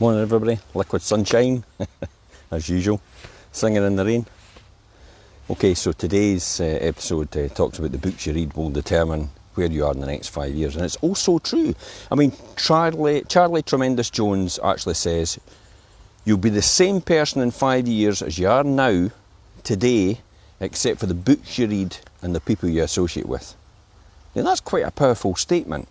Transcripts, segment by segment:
Morning everybody, liquid sunshine, as usual, singing in the rain. Okay, so today's episode talks about the books you read will determine where you are in the next 5 years, and it's also true. I mean, Charlie Tremendous Jones actually says, you'll be the same person in 5 years as you are now, today, except for the books you read and the people you associate with. Now that's quite a powerful statement.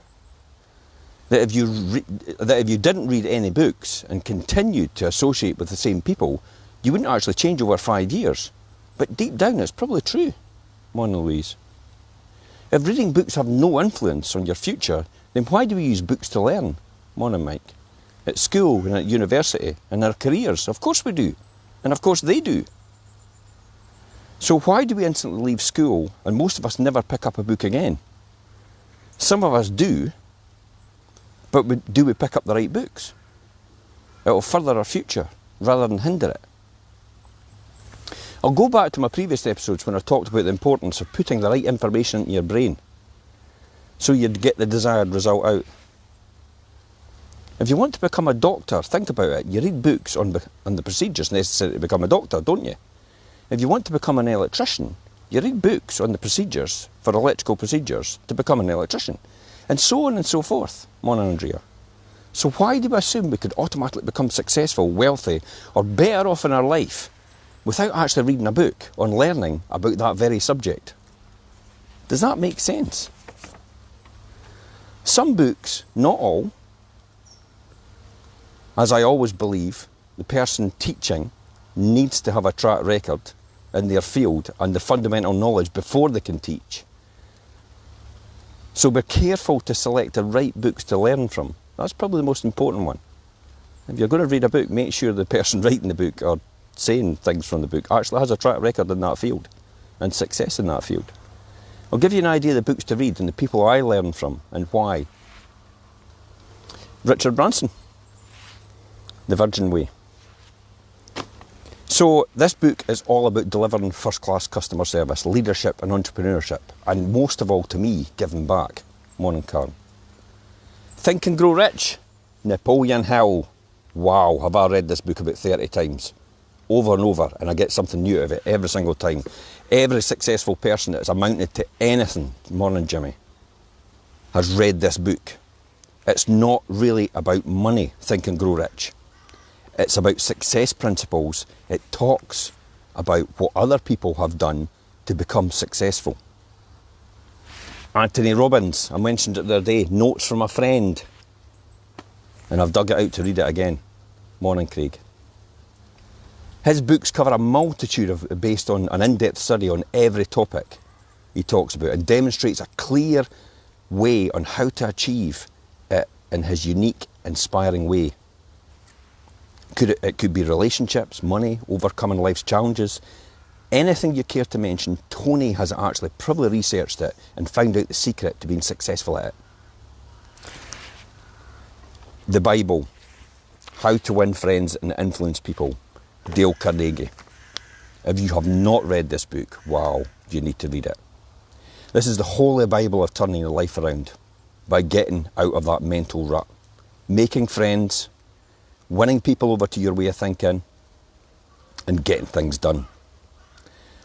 That if you didn't read any books and continued to associate with the same people, you wouldn't actually change over 5 years. But deep down, it's probably true. Morning, Louise. If reading books have no influence on your future, then why do we use books to learn? Morning, Mike. At school and at university and our careers, of course we do. And of course they do. So why do we instantly leave school and most of us never pick up a book again? Some of us do. But do we pick up the right books? It will further our future rather than hinder it. I'll go back to my previous episodes when I talked about the importance of putting the right information into your brain so you'd get the desired result out. If you want to become a doctor, think about it. You read books on the procedures necessary to become a doctor, don't you? If you want to become an electrician, you read books on the procedures for electrical procedures to become an electrician. And so on and so forth. Morning, Andrea. So why do we assume we could automatically become successful, wealthy, or better off in our life without actually reading a book on learning about that very subject? Does that make sense? Some books, not all, as I always believe, the person teaching needs to have a track record in their field and the fundamental knowledge before they can teach. So be careful to select the right books to learn from. That's probably the most important one. If you're going to read a book, make sure the person writing the book or saying things from the book actually has a track record in that field and success in that field. I'll give you an idea of the books to read and the people I learn from and why. Richard Branson, The Virgin Way. So this book is all about delivering first-class customer service, leadership and entrepreneurship, and most of all to me, giving back. Morning, Karen. Think and Grow Rich, Napoleon Hill. Wow, have I read this book about 30 times, over and over, and I get something new out of it every single time. Every successful person that has amounted to anything, morning Jimmy, has read this book. It's not really about money, Think and Grow Rich. It's about success principles. It talks about what other people have done to become successful. Anthony Robbins, I mentioned it the other day, Notes from a Friend. And I've dug it out to read it again. Morning, Craig. His books cover a multitude based on an in-depth study on every topic he talks about and demonstrates a clear way on how to achieve it in his unique, inspiring way. It could be relationships, money, overcoming life's challenges. Anything you care to mention, Tony has actually probably researched it and found out the secret to being successful at it. The Bible, How to Win Friends and Influence People, Dale Carnegie. If you have not read this book, wow, you need to read it. This is the holy Bible of turning your life around by getting out of that mental rut, making friends, winning people over to your way of thinking, and getting things done.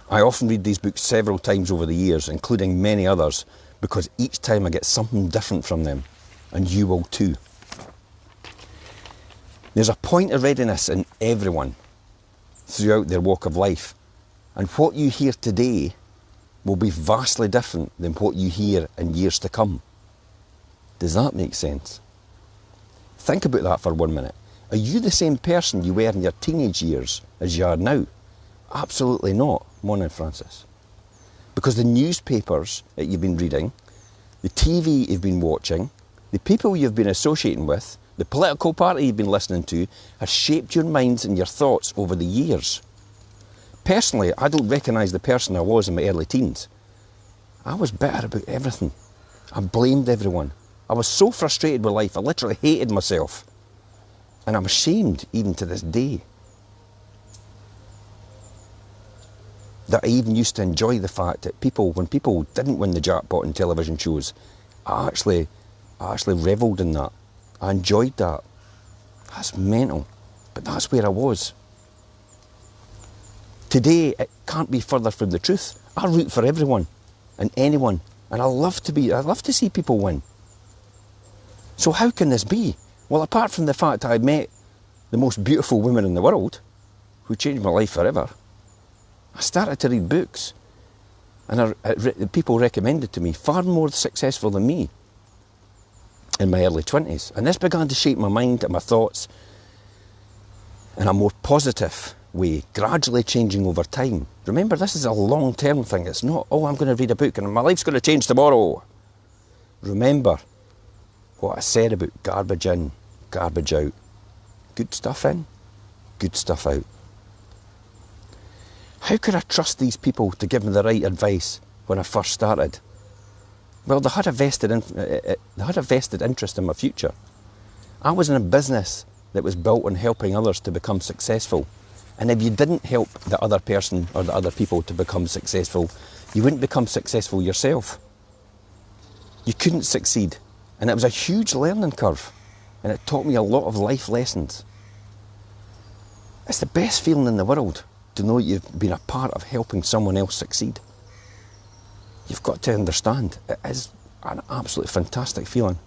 I often read these books several times over the years, including many others, because each time I get something different from them, and you will too. There's a point of readiness in everyone throughout their walk of life, and what you hear today will be vastly different than what you hear in years to come. Does that make sense? Think about that for 1 minute. Are you the same person you were in your teenage years as you are now? Absolutely not. Morning, Francis. Because the newspapers that you've been reading, the TV you've been watching, the people you've been associating with, the political party you've been listening to, has shaped your minds and your thoughts over the years. Personally, I don't recognise the person I was in my early teens. I was bitter about everything. I blamed everyone. I was so frustrated with life, I literally hated myself. And I'm ashamed even to this day that I even used to enjoy the fact that when people didn't win the jackpot in television shows, I actually revelled in that. I enjoyed that. That's mental, but that's where I was. Today, it can't be further from the truth. I root for everyone and anyone, and I love to see people win. So how can this be? Well, apart from the fact I met the most beautiful women in the world, who changed my life forever, I started to read books, and people recommended to me far more successful than me in my early 20s. And this began to shape my mind and my thoughts in a more positive way, gradually changing over time. Remember, this is a long-term thing. It's not, oh, I'm going to read a book and my life's going to change tomorrow. Remember what I said about garbage in, garbage out. Good stuff in, good stuff out. How could I trust these people to give me the right advice when I first started? Well, they had a vested interest in my future. I was in a business that was built on helping others to become successful. And if you didn't help the other person or the other people to become successful, you wouldn't become successful yourself. You couldn't succeed. And it was a huge learning curve. And it taught me a lot of life lessons. It's the best feeling in the world to know you've been a part of helping someone else succeed. You've got to understand, it is an absolutely fantastic feeling.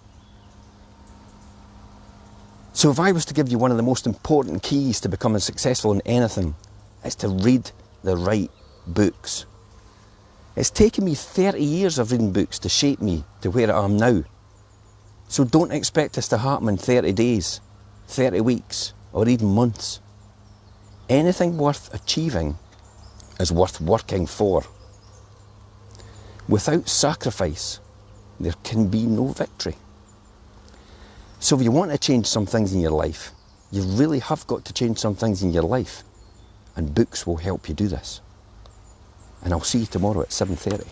So if I was to give you one of the most important keys to becoming successful in anything, it's to read the right books. It's taken me 30 years of reading books to shape me to where I am now. So don't expect this to happen in 30 days, 30 weeks, or even months. Anything worth achieving is worth working for. Without sacrifice, there can be no victory. So if you want to change some things in your life, you really have got to change some things in your life. And books will help you do this. And I'll see you tomorrow at 7:30.